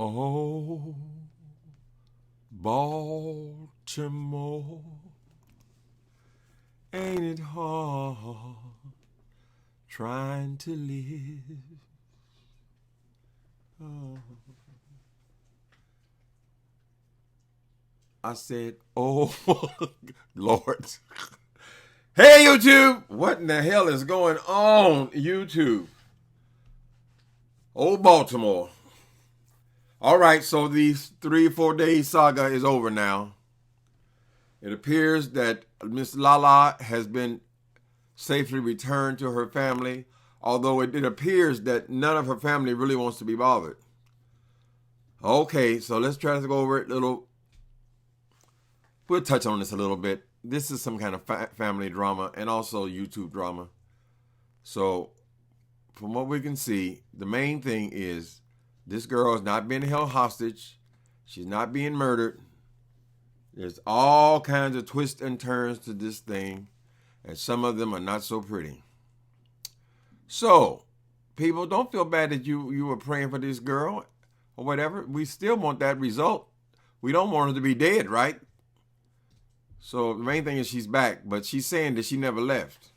Oh, Baltimore, ain't it hard trying to live? Oh. I said, oh, Lord. Hey, YouTube. What in the hell is going on, YouTube? Old Baltimore. All right, so these 3 or 4 days saga is over now. It appears that Miss Lala has been safely returned to her family, although it appears that none of her family really wants to be bothered. Okay, so let's try to go over it a little. We'll touch on this a little bit. This is some kind of family drama and also YouTube drama. So, from what we can see, the main thing is this girl is not being held hostage. She's not being murdered. There's all kinds of twists and turns to this thing, and some of them are not so pretty. So, people, don't feel bad that you were praying for this girl or whatever. We still want that result. We don't want her to be dead, right? So the main thing is she's back, but she's saying that she never left.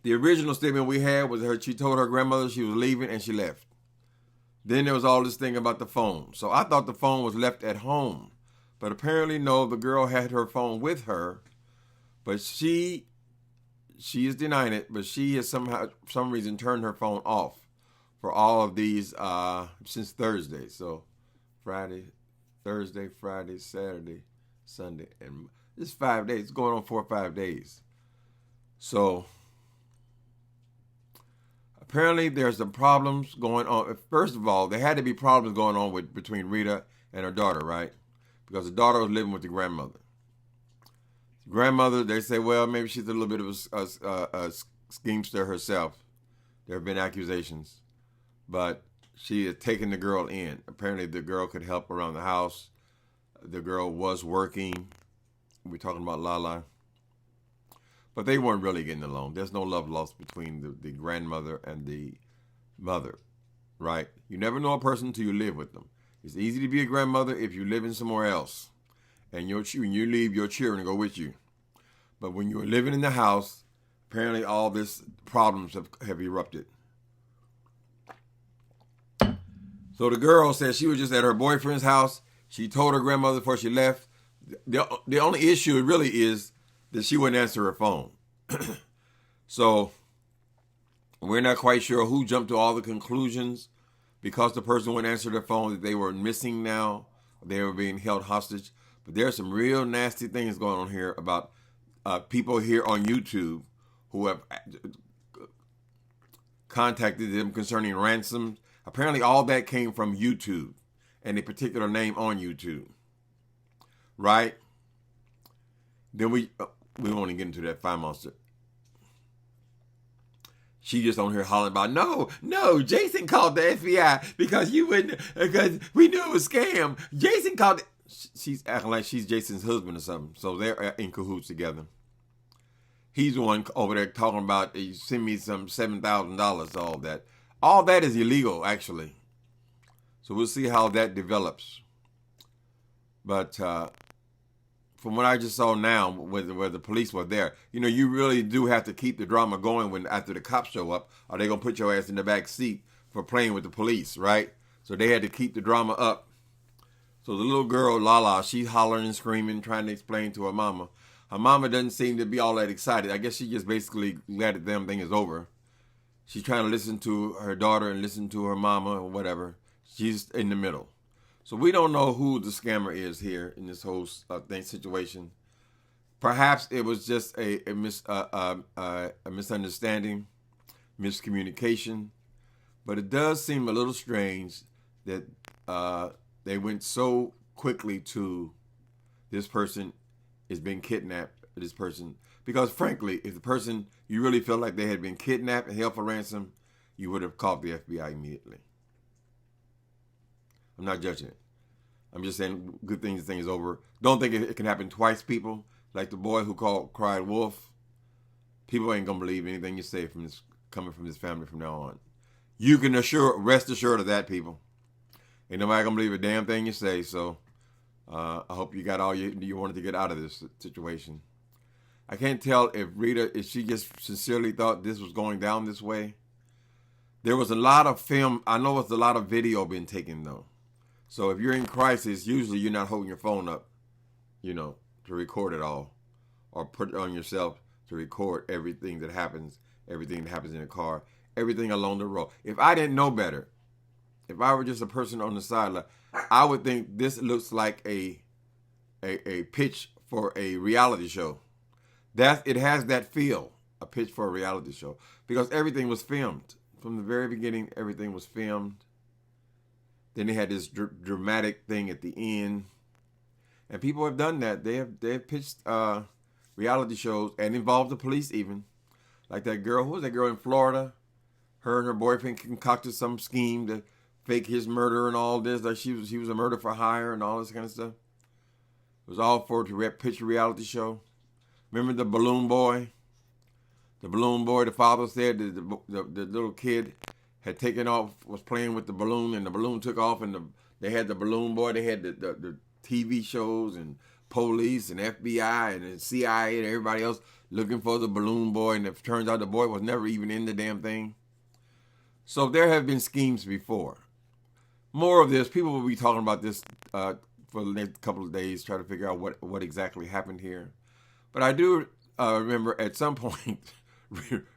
The original statement we had was she told her grandmother she was leaving and she left. Then there was all this thing about the phone. So I thought the phone was left at home. But apparently, no, the girl had her phone with her. But she is denying it, but she has somehow, for some reason, turned her phone off for all of these since Thursday. So Friday, Thursday, Friday, Saturday, Sunday, and it's 5 days. It's going on 4 or 5 days. So apparently there's some problems going on. First of all, there had to be problems going on between Rita and her daughter, right? Because the daughter was living with the grandmother. The grandmother, they say, well, maybe she's a little bit of a schemester herself. There have been accusations. But she had taken the girl in. Apparently the girl could help around the house. The girl was working. We're talking about Lala. But they weren't really getting along. There's no love lost between the grandmother and the mother, right? You never know a person until you live with them. It's easy to be a grandmother if you live in somewhere else. And when you leave, your children go with you. But when you're living in the house, apparently all these problems have erupted. So the girl said she was just at her boyfriend's house. She told her grandmother before she left. The only issue really is that she wouldn't answer her phone. So we're not quite sure who jumped to all the conclusions because the person wouldn't answer their phone that they were missing now. They were being held hostage. But there's some real nasty things going on here about people here on YouTube who have contacted them concerning ransoms. Apparently all that came from YouTube and a particular name on YouTube. Right? Then we won't even get into that fire monster. She just on here hollering about, no, Jason called the FBI because we knew it was a scam. Jason called it. She's acting like she's Jason's husband or something. So they're in cahoots together. He's the one over there talking about, send me some $7,000, all that. All that is illegal, actually. So we'll see how that develops. But from what I just saw now, where the police were there, you really do have to keep the drama going after the cops show up, or they're going to put your ass in the back seat for playing with the police, right? So they had to keep the drama up. So the little girl, Lala, she's hollering and screaming, trying to explain to her mama. Her mama doesn't seem to be all that excited. I guess she just basically glad the damn thing is over. She's trying to listen to her daughter and listen to her mama or whatever. She's in the middle. So we don't know who the scammer is here in this whole situation. Perhaps it was just a misunderstanding, miscommunication. But it does seem a little strange that they went so quickly to this person is being kidnapped, this person. Because frankly, if the person, you really felt like they had been kidnapped and held for ransom, you would have called the FBI immediately. I'm not judging it. I'm just saying good thing this thing is over. Don't think it can happen twice, people. Like the boy who cried wolf. People ain't going to believe anything you say coming from this family from now on. You can rest assured of that, people. Ain't nobody gonna believe a damn thing you say. So I hope you got all you wanted to get out of this situation. I can't tell if Rita, if she just sincerely thought this was going down this way. There was a lot of film. I know it's a lot of video been taken though. So if you're in crisis, usually you're not holding your phone up, to record it all, or put it on yourself to record everything that happens in the car, everything along the road. If I didn't know better, if I were just a person on the sideline, I would think this looks like a pitch for a reality show. It has that feel, a pitch for a reality show, because everything was filmed. From the very beginning, everything was filmed. Then they had this dramatic thing at the end. And people have done that. They have pitched reality shows and involved the police even. Like that girl, who was that girl in Florida? Her and her boyfriend concocted some scheme to fake his murder and all this. Like he was a murder for hire and all this kind of stuff. It was all to pitch a reality show. Remember the balloon boy? The balloon boy, the father said that the little kid had taken off, was playing with the balloon, and the balloon took off, and they had the balloon boy. They had the TV shows and police and FBI and the CIA and everybody else looking for the balloon boy, and it turns out the boy was never even in the damn thing. So there have been schemes before. More of this, people will be talking about this for the next couple of days, try to figure out what exactly happened here. But I do remember at some point,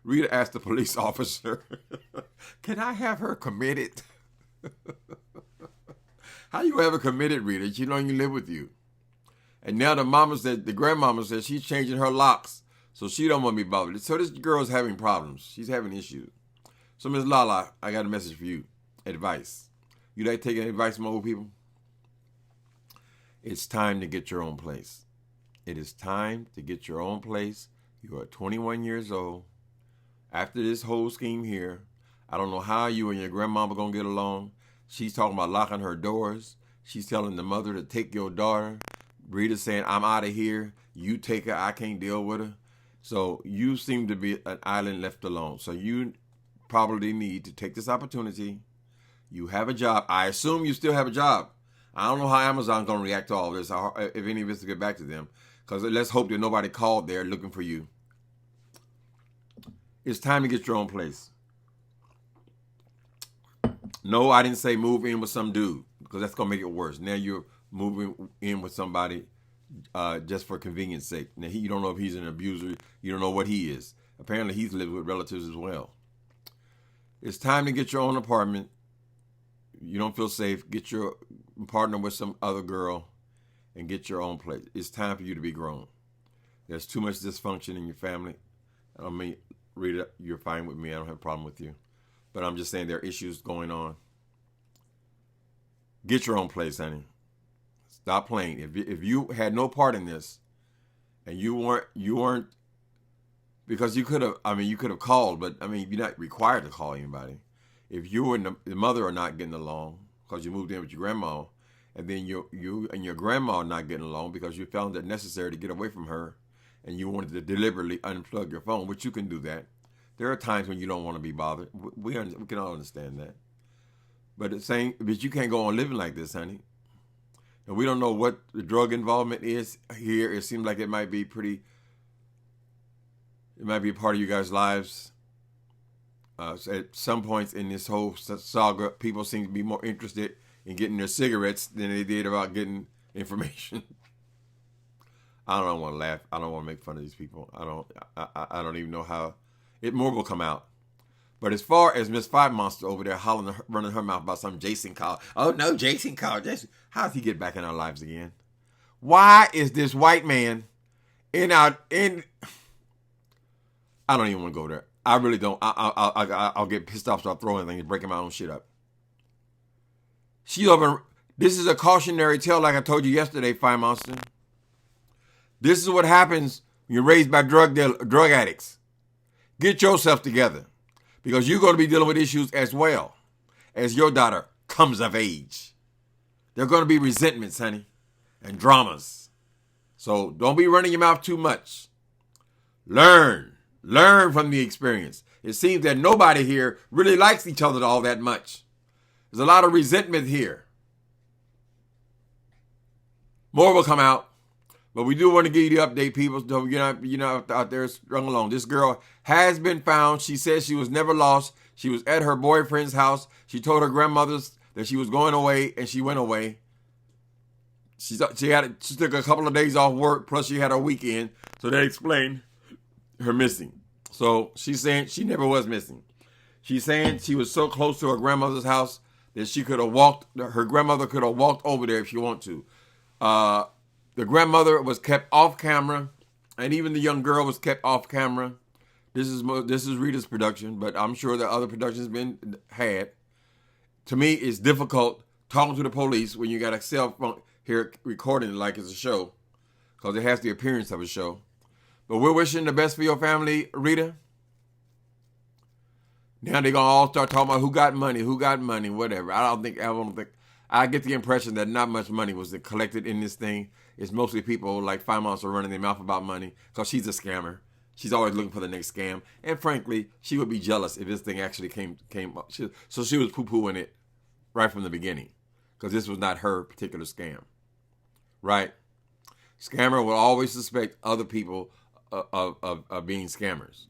Rita asked the police officer, "Can I have her committed?" How you ever committed, Rita? She don't even live with you. And now the grandmama said she's changing her locks, so she don't want to be bothered. So this girl's having problems. She's having issues. So Ms. Lala, I got a message for you. Advice. You like taking advice from old people? It's time to get your own place. It is time to get your own place. You are 21 years old. After this whole scheme here, I don't know how you and your grandmama going to get along. She's talking about locking her doors. She's telling the mother to take your daughter. Rita's saying, "I'm out of here. You take her. I can't deal with her." So you seem to be an island left alone. So you probably need to take this opportunity. You have a job. I assume you still have a job. I don't know how Amazon's going to react to all this, if any of us to get back to them. Because let's hope that nobody called there looking for you. It's time to get your own place. No, I didn't say move in with some dude, because that's going to make it worse. Now you're moving in with somebody just for convenience sake. Now, you don't know if he's an abuser. You don't know what he is. Apparently, he's lived with relatives as well. It's time to get your own apartment. You don't feel safe. Get your partner with some other girl and get your own place. It's time for you to be grown. There's too much dysfunction in your family. I mean, Rita, you're fine with me. I don't have a problem with you. But I'm just saying there are issues going on. Get your own place, honey. Stop playing. If you had no part in this, and you weren't, because you could have called, but you're not required to call anybody. If you and the mother are not getting along because you moved in with your grandma, and then you and your grandma are not getting along because you found it necessary to get away from her, and you wanted to deliberately unplug your phone, which you can do that. There are times when you don't want to be bothered. We can all understand that. But you can't go on living like this, honey. And we don't know what the drug involvement is here. It seems like it might be a part of you guys' lives. So at some points in this whole saga, people seem to be more interested in getting their cigarettes than they did about getting information. I don't want to laugh. I don't want to make fun of these people. I don't even know how it more will come out. But as far as Miss Five Monster over there running her mouth about some Jason called. Oh no, Jason called. How does he get back in our lives again? Why is this white man in? I don't even want to go there. I really don't. I'll get pissed off, start throwing things, breaking my own shit up. This is a cautionary tale, like I told you yesterday, Fire Monster. This is what happens when you're raised by drug addicts. Get yourself together, because you're going to be dealing with issues as well as your daughter comes of age. There are going to be resentments, honey, and dramas. So don't be running your mouth too much. Learn from the experience. It seems that nobody here really likes each other all that much. There's a lot of resentment here. More will come out. But we do want to give you the update, people, so you're not out there strung along. This girl has been found. She says she was never lost. She was at her boyfriend's house. She told her grandmothers that she was going away, and she went away. She took a couple of days off work, plus she had her weekend, so that explained her missing. So she's saying she never was missing. She's saying she was so close to her grandmother's house that she could have walked. Her grandmother could have walked over there if she wanted to. The grandmother was kept off camera, and even the young girl was kept off camera. This is Rita's production, but I'm sure that other productions been had. To me, it's difficult talking to the police when you got a cell phone here recording it like it's a show, because it has the appearance of a show. But we're wishing the best for your family, Rita. Now they're gonna all start talking about who got money, whatever. I don't think. I get the impression that not much money was collected in this thing. It's mostly people like 5 months are running their mouth about money because she's a scammer. She's always looking for the next scam. And frankly, she would be jealous if this thing actually came up. So she was poo-pooing it right from the beginning because this was not her particular scam. Right? Scammer will always suspect other people of being scammers.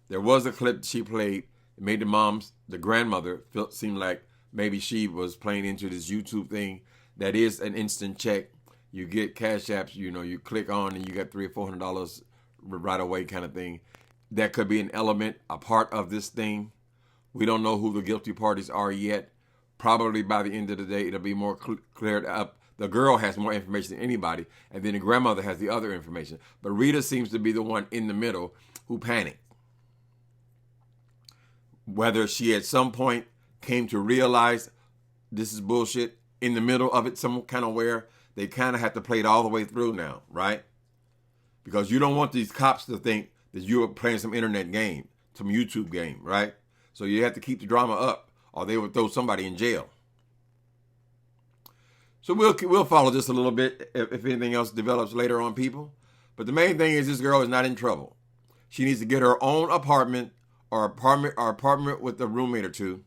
There was a clip she played. It made the grandmother, seem like maybe she was playing into this YouTube thing that is an instant check. You get cash apps, you click on and you get $300 or $400 right away kind of thing. That could be an element, a part of this thing. We don't know who the guilty parties are yet. Probably by the end of the day, it'll be more cleared up. The girl has more information than anybody, and then the grandmother has the other information. But Rita seems to be the one in the middle who panicked. Whether she at some point came to realize this is bullshit in the middle of it, some kind of where they kind of have to play it all the way through now, right? Because you don't want these cops to think that you're playing some internet game, some YouTube game, right? So you have to keep the drama up or they would throw somebody in jail. So we'll follow this a little bit if anything else develops later on, people. But the main thing is this girl is not in trouble. She needs to get her own apartment or apartment with a roommate or two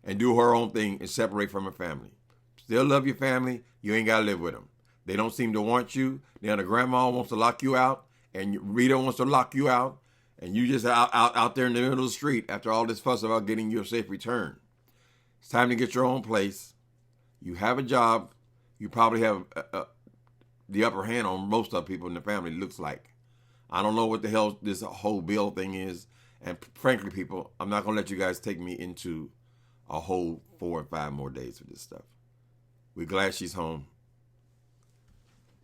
and do her own thing and separate from her family. Still love your family. You ain't got to live with them. They don't seem to want you. Now the grandma wants to lock you out and Rita wants to lock you out and you just out there in the middle of the street after all this fuss about getting you a safe return. It's time to get your own place. You have a job. You probably have the upper hand on most of the people in the family, looks like. I don't know what the hell this whole bill thing is. And frankly, people, I'm not going to let you guys take me into a whole 4 or 5 more days for this stuff. We're glad she's home.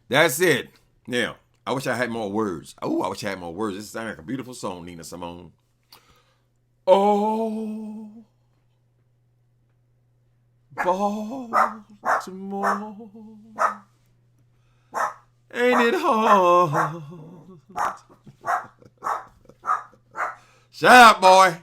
That's it. Now, I wish I had more words. Oh, I wish I had more words. This sounds like a beautiful song, Nina Simone. Oh, Baltimore, ain't it hard? Shut up, boy.